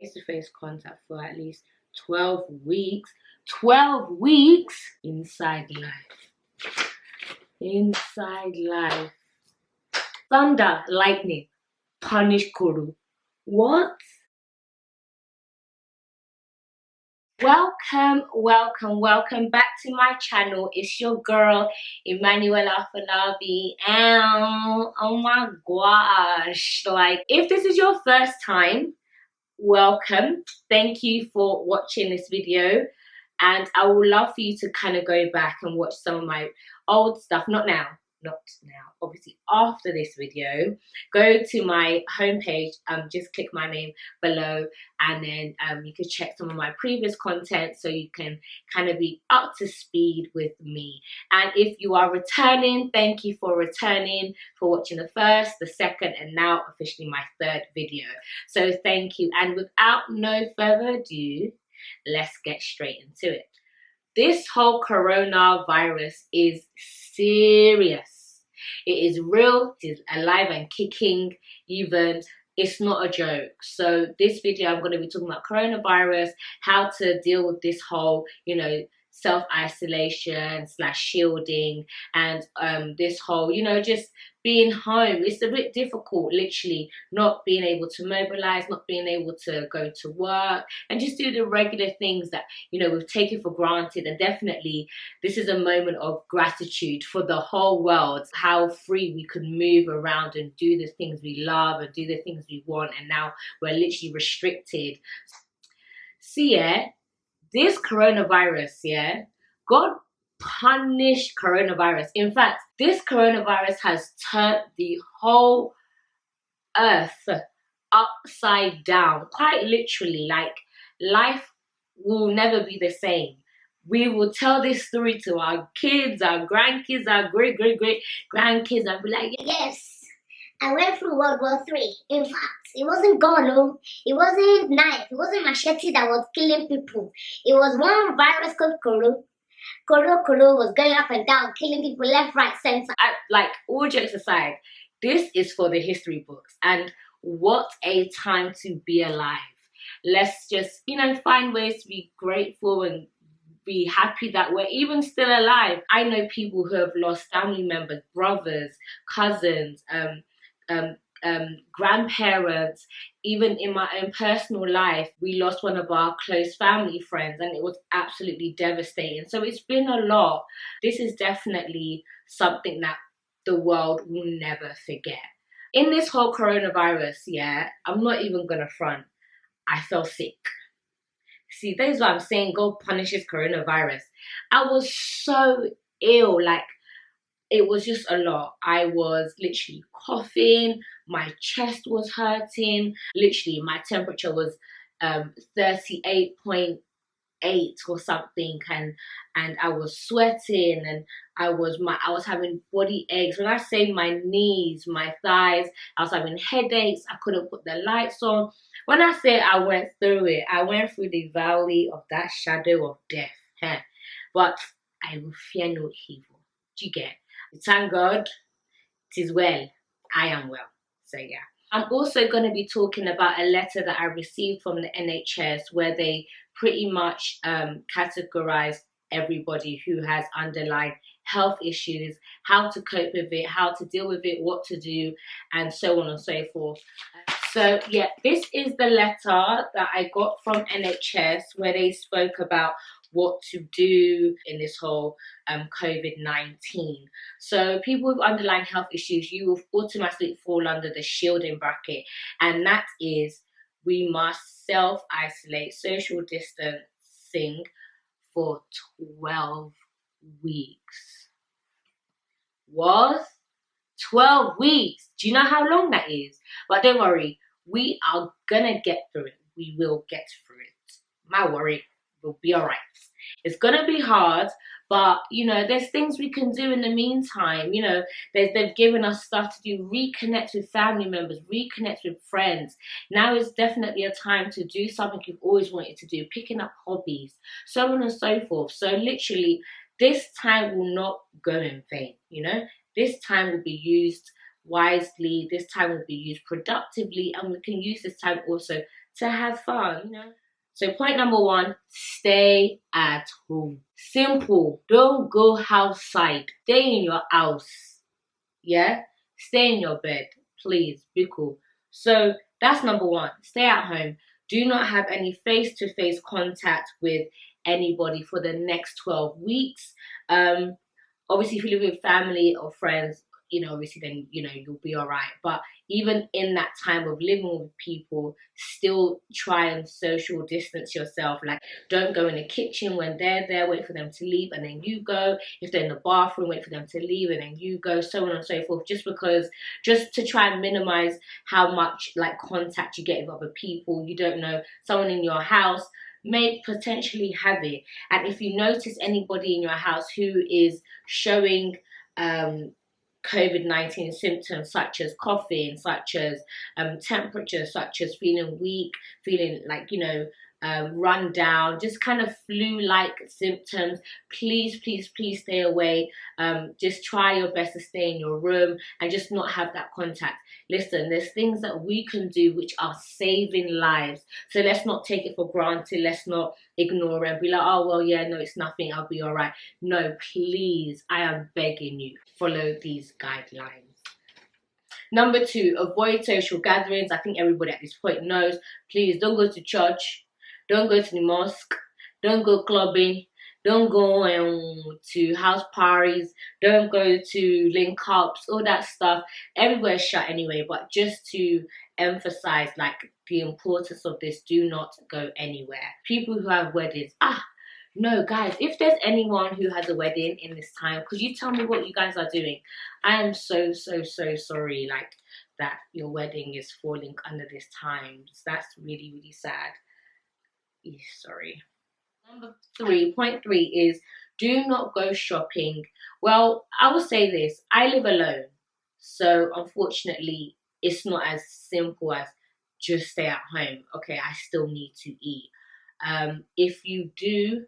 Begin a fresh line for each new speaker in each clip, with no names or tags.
face-to-face contact for at least 12 weeks. 12 weeks inside life. Inside life. Thunder, lightning, punish Kuru. What? Welcome back to my channel. It's your girl, Emanuela Falabi. And oh my gosh, like, if this is your first time, welcome. Thank you for watching this video. And I would love for you to kind of go back and watch some of my old stuff. Not now, obviously after this video. Go to my homepage, just click my name below, and then you can check some of my previous content so you can kind of be up to speed with me. And if you are returning, thank you for returning, for watching the first, the second, and now officially my third video. So thank you. And without no further ado, let's get straight into it. This whole coronavirus is serious. It is real, it is alive and kicking even. It's not a joke. So this video, I'm going to be talking about coronavirus, how to deal with this whole, self-isolation / shielding, and this whole, just being home. It's a bit difficult, literally, not being able to mobilize, not being able to go to work, and just do the regular things that, we've taken for granted. And definitely, this is a moment of gratitude for the whole world, how free we could move around and do the things we love and do the things we want. And now we're literally restricted. See, this coronavirus, God punish coronavirus. In fact, this coronavirus has turned the whole earth upside down, quite literally. Like, life will never be the same. We will tell this story to our kids, our grandkids, our great grandkids, and be like,
yes, I went through World War III. In fact, it wasn't gun, no. It wasn't knife. It wasn't machete that was killing people. It was one virus called Koro. Koro was going up and down, killing people left, right, center.
Like, all jokes aside, this is for the history books. And what a time to be alive. Let's just, find ways to be grateful and be happy that we're even still alive. I know people who have lost family members, brothers, cousins, grandparents. Even in my own personal life, we lost one of our close family friends, and it was absolutely devastating. So it's been a lot. This is definitely something that the world will never forget. In this whole coronavirus, I'm not even gonna front, I felt sick. See, that is what I'm saying. God punishes coronavirus. I was so ill, like, it was just a lot. I was literally coughing, my chest was hurting, literally my temperature was 38.8 or something, and I was sweating, and I was having body aches. When I say my knees, my thighs, I was having headaches. I couldn't put the lights on. When I say I went through it, I went through the valley of that shadow of death. But I will fear no evil. Do you get? Thank God, it is well. I am well. So yeah. I'm also going to be talking about a letter that I received from the NHS where they pretty much categorized everybody who has underlying health issues, how to cope with it, how to deal with it, what to do, and so on and so forth. So yeah, this is the letter that I got from NHS where they spoke about what to do in this whole COVID-19. So people with underlying health issues, you will automatically fall under the shielding bracket, and that is, we must self-isolate, social distancing for 12 weeks. What? 12 weeks? Do you know how long that is? But don't worry, we are gonna get through it. We will get through it. My worry, we'll be all right. It's gonna be hard, but there's things we can do in the meantime. They've given us stuff to do, reconnect with family members, reconnect with friends. Now is definitely a time to do something you've always wanted to do, picking up hobbies, so on and so forth. So literally, this time will not go in vain. This time will be used wisely. This time will be used productively, and we can use this time also to have fun, you know. So point number one, stay at home. Simple. Don't go outside. Stay in your house. Yeah? Stay in your bed. Please, be cool. So that's number one. Stay at home. Do not have any face-to-face contact with anybody for the next 12 weeks. Obviously, if you live with family or friends, obviously then, you'll be all right. But even in that time of living with people, still try and social distance yourself. Like, don't go in the kitchen when they're there, wait for them to leave, and then you go. If they're in the bathroom, wait for them to leave, and then you go, so on and so forth. Just to try and minimize how much like contact you get with other people. You don't know, someone in your house may potentially have it. And if you notice anybody in your house who is showing COVID-19 symptoms, such as coughing, such as temperature, such as feeling weak, feeling like, run down, just kind of flu-like symptoms, please stay away. Just try your best to stay in your room and just not have that contact. Listen, there's things that we can do which are saving lives. So let's not take it for granted. Let's not ignore it and be like, oh, well, yeah, no, it's nothing. I'll be all right. No, please, I am begging you, follow these guidelines. Number two, avoid social gatherings. I think everybody at this point knows. Please don't go to church. Don't go to the mosque. Don't go clubbing. Don't go to house parties. Don't go to link ups, all that stuff. Everywhere's shut anyway, but just to emphasize like the importance of this, do not go anywhere. People who have weddings, no, guys, if there's anyone who has a wedding in this time, could you tell me what you guys are doing? I am so sorry, like, that your wedding is falling under this time. That's really, really sad. Sorry. Number three, point three is do not go shopping. Well, I will say this, I live alone. So unfortunately, it's not as simple as just stay at home. Okay, I still need to eat. If you do,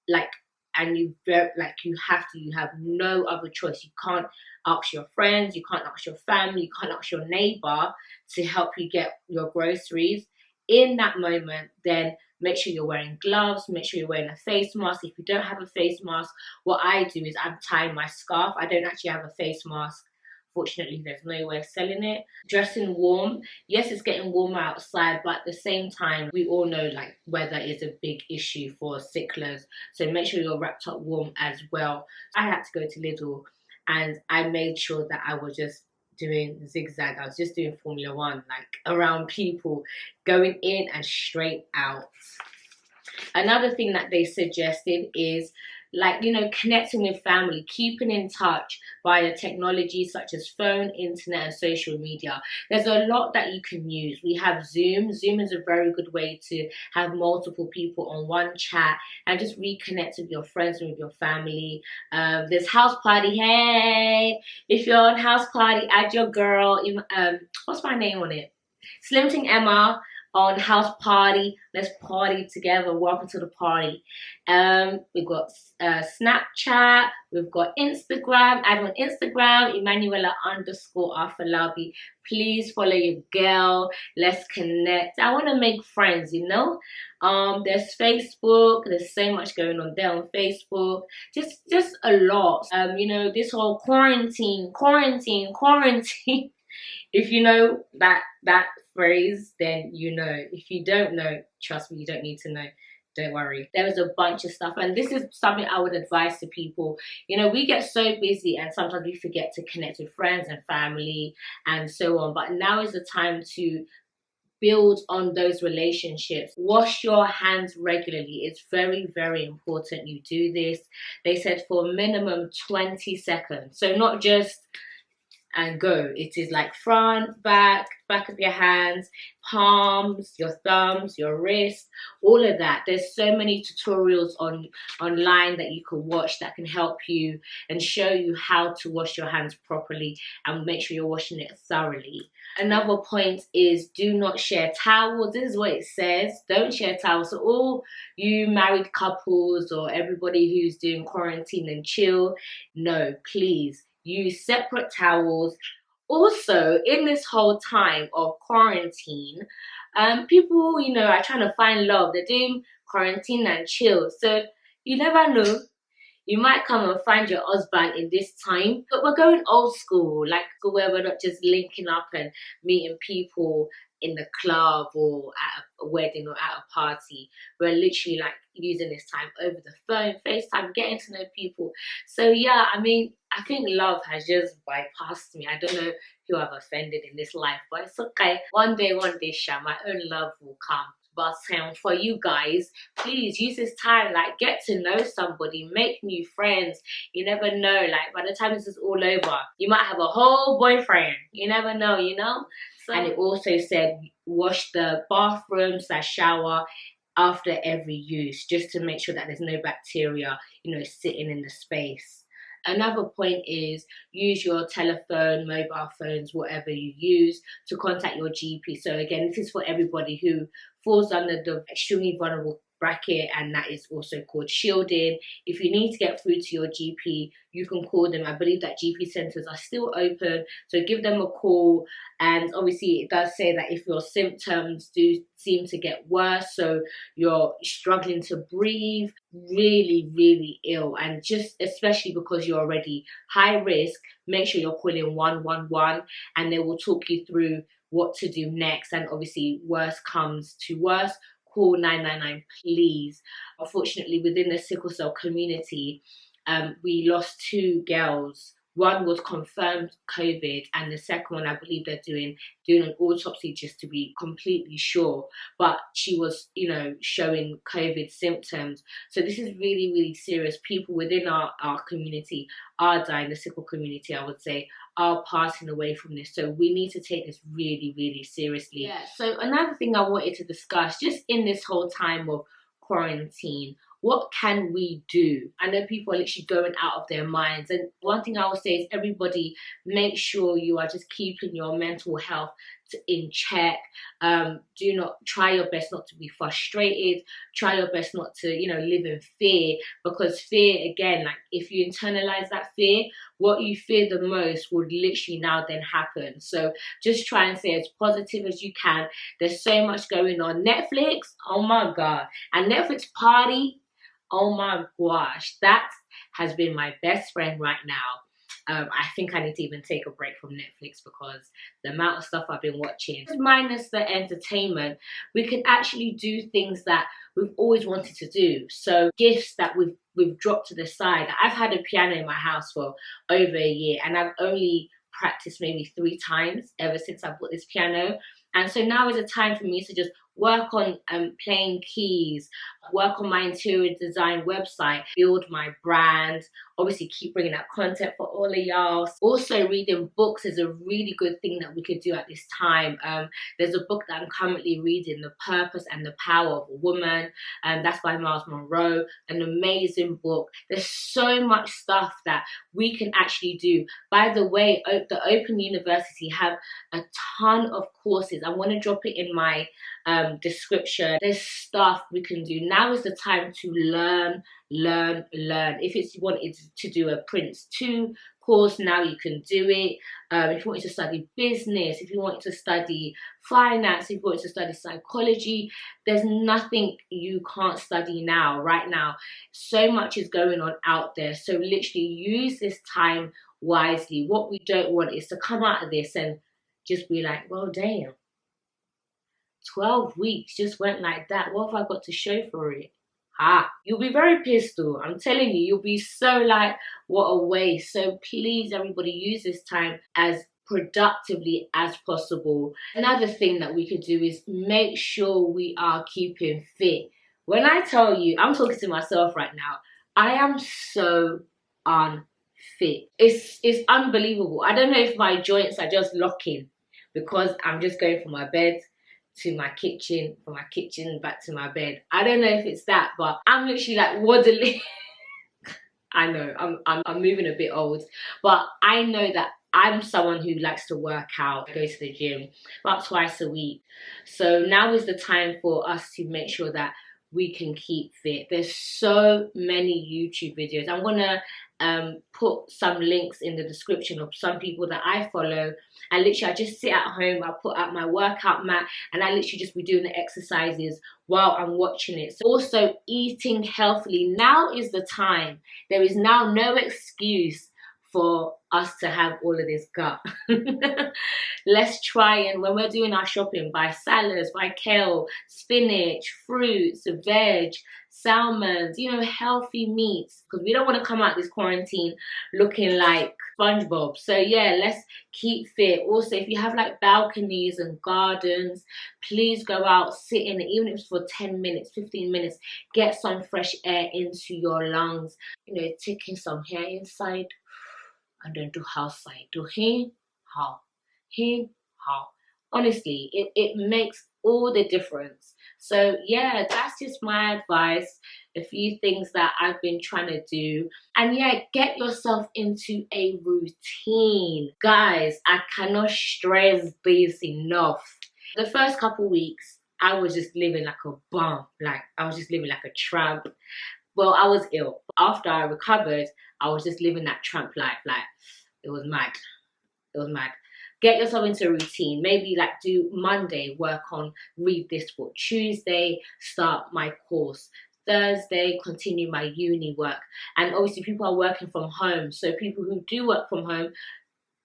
like, and you have no other choice. You can't ask your friends, you can't ask your family, you can't ask your neighbor to help you get your groceries. In that moment, then make sure you're wearing gloves, make sure you're wearing a face mask. If you don't have a face mask, what I do is I'm tying my scarf. I don't actually have a face mask. Fortunately, there's no way of selling it. Dressing warm. Yes, it's getting warmer outside, but at the same time, we all know like weather is a big issue for sicklers. So make sure you're wrapped up warm as well. I had to go to Lidl and I made sure that I was just doing zigzag. I was just doing Formula One, like around people, going in and straight out. Another thing that they suggested is like, connecting with family, keeping in touch via technology such as phone, internet, and social media. There's a lot that you can use. We have Zoom. Zoom is a very good way to have multiple people on one chat and just reconnect with your friends and with your family. There's House Party. Hey, if you're on House Party, add your girl. What's my name on it? Slim Ting Emma on House Party. Let's party together. Welcome to the party. We've got Snapchat. We've got Instagram. Add on Instagram, Emanuela_Afalabi. Please follow your girl. Let's connect. I want to make friends, There's Facebook. There's so much going on there on Facebook. Just a lot. This whole quarantine. If you know that phrase, then you know. If you don't know, trust me, you don't need to know. Don't worry. There is a bunch of stuff, and this is something I would advise to people. We get so busy and sometimes we forget to connect with friends and family and so on. But now is the time to build on those relationships. Wash your hands regularly. It's very, very important you do this. They said for minimum 20 seconds. So not just and go. It is like front, back of your hands, palms, your thumbs, your wrist, all of that. There's so many tutorials online that you can watch that can help you and show you how to wash your hands properly and make sure you're washing it thoroughly. Another point is do not share towels. This is what it says. Don't share towels. So all you married couples or everybody who's doing quarantine and chill, no, please. Use separate towels. Also, in this whole time of quarantine, People, you know, are trying to find love. They're doing quarantine and chill. So you never know. You might come and find your husband in this time. But we're going old school, like where we're not just linking up and meeting people in the club or at a wedding or at a party. We're literally like using this time over the phone, FaceTime, getting to know people. So yeah, I mean, I think love has just bypassed me. I don't know who I've offended in this life, but it's okay. One day, Sha, my own love will come. But for you guys, please use this time, like get to know somebody, make new friends. You never know, like by the time this is all over, you might have a whole boyfriend. You never know, you know? So, and it also said wash the bathroom / shower after every use, just to make sure that there's no bacteria, you know, sitting in the space. Another point is use your telephone, mobile phones, whatever you use to contact your GP. So again, this is for everybody who falls under the extremely vulnerable bracket, and that is also called shielding. If you need to get through to your GP, you can call them. I believe that GP centres are still open, so give them a call. And obviously it does say that if your symptoms do seem to get worse, so you're struggling to breathe, really ill, and just especially because you're already high risk, make sure you're calling 111 and they will talk you through what to do next. And obviously worst comes to worst, call 999, please. Unfortunately, within the sickle cell community, we lost 2 girls. One was confirmed COVID, and the second one, I believe they're doing an autopsy just to be completely sure. But she was, you know, showing COVID symptoms. So this is really serious. People within our community are dying. The sickle community, I would say, are passing away from this. So we need to take this really seriously. Yeah. So another thing I wanted to discuss, just in this whole time of quarantine, what can we do? I know people are literally going out of their minds, and one thing I would say is everybody make sure you are just keeping your mental health in check. Do not try your best not to be frustrated. Try your best not to, you know, live in fear, because fear, again, like if you internalize that fear, what you fear the most would literally now then happen. So just try and stay as positive as you can. There's so much going on. Netflix, oh my God, and Netflix party, oh my gosh, that has been my best friend right now. I think I need to even take a break from Netflix, because the amount of stuff I've been watching, minus the entertainment, we can actually do things that we've always wanted to do. So gifts that we've dropped to the side. I've had a piano in my house for over a year, and I've only practiced maybe 3 times ever since I bought this piano. And so now is a time for me to just work on playing keys, work on my interior design website, build my brand, obviously keep bringing out content for all of y'all. Also, reading books is a really good thing that we could do at this time. There's a book that I'm currently reading, The Purpose and the Power of a Woman, and that's by Miles Monroe, an amazing book. There's so much stuff that we can actually do. By the way, the Open University have a ton of courses. I want to drop it in my description. There's stuff we can do. Now is the time to learn. If it's you wanted to do a Prince 2 course, now you can do it. If you wanted to study business, if you wanted to study finance, if you wanted to study psychology, there's nothing you can't study now, right now. So much is going on out there. So literally use this time wisely. What we don't want is to come out of this and just be like, well, damn, 12 weeks just went like that. What have I got to show for it? You'll be very pissed though. I'm telling you, you'll be so like, what a waste. So please, everybody, use this time as productively as possible. Another thing that we could do is make sure we are keeping fit. When I tell you, I'm talking to myself right now, I am so unfit. It's unbelievable. I don't know if my joints are just locking because I'm just going from my bed to my kitchen, from my kitchen back to my bed. I don't know if it's that, but I'm literally like waddling. I know, I'm moving a bit old, but I know that I'm someone who likes to work out, go to the gym about twice a week. So now is the time for us to make sure that we can keep fit. There's so many YouTube videos. I'm gonna put some links in the description of some people that I follow. And literally, I just sit at home, I put out my workout mat, and I literally just be doing the exercises while I'm watching it. So also eating healthily. Now is the time. There is now no excuse for us to have all of this gut. Let's try, and when we're doing our shopping, buy salads, buy kale, spinach, fruits, veg, salmons, you know, healthy meats, because we don't want to come out this quarantine looking like SpongeBob. So yeah, let's keep fit. Also, if you have like balconies and gardens, please go out, sit in it, even if it's for 10 minutes, 15 minutes, get some fresh air into your lungs, you know, taking some hair inside and then do outside. Do him, how, him, how. Honestly, it makes all the difference. So yeah, that's just my advice. A few things that I've been trying to do. And yeah, get yourself into a routine. Guys, I cannot stress this enough. The first couple weeks, I was just living like a bum. Like, I was just living like a tramp. Well, I was ill. After I recovered, I was just living that tramp life. Like, it was mad. It was mad. Get yourself into a routine. Maybe like do Monday, work on read this book. Tuesday, start my course. Thursday, continue my uni work. And obviously people are working from home. So people who do work from home,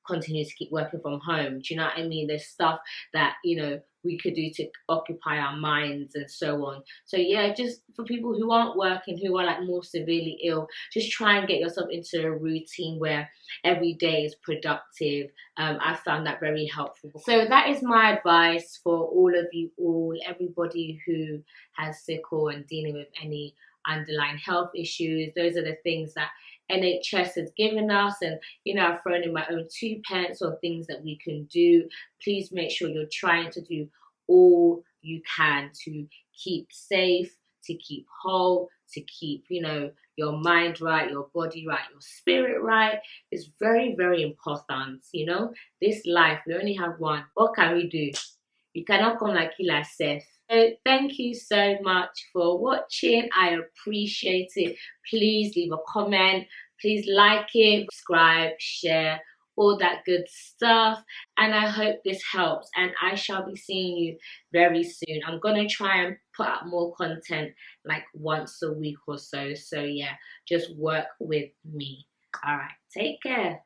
continue to keep working from home. Do you know what I mean? There's stuff that, you know, we could do to occupy our minds and so on. So yeah, just for people who aren't working, who are like more severely ill, just try and get yourself into a routine where every day is productive. I found that very helpful. So that is my advice for all of you all, everybody who has sickle and dealing with any underlying health issues. Those are the things that NHS has given us, and you know, I've thrown in my own 2 pence on things that we can do. Please make sure you're trying to do all you can to keep safe, to keep whole, to keep, you know, your mind right, your body right, your spirit right. It's very, very important. You know, this life, we only have one. What can we do? You cannot come like Killer Seth. So thank you so much for watching. I appreciate it. Please leave a comment. Please like it, subscribe, share, all that good stuff. And I hope this helps. And I shall be seeing you very soon. I'm going to try and put out more content like once a week or so. So yeah, just work with me. All right. Take care.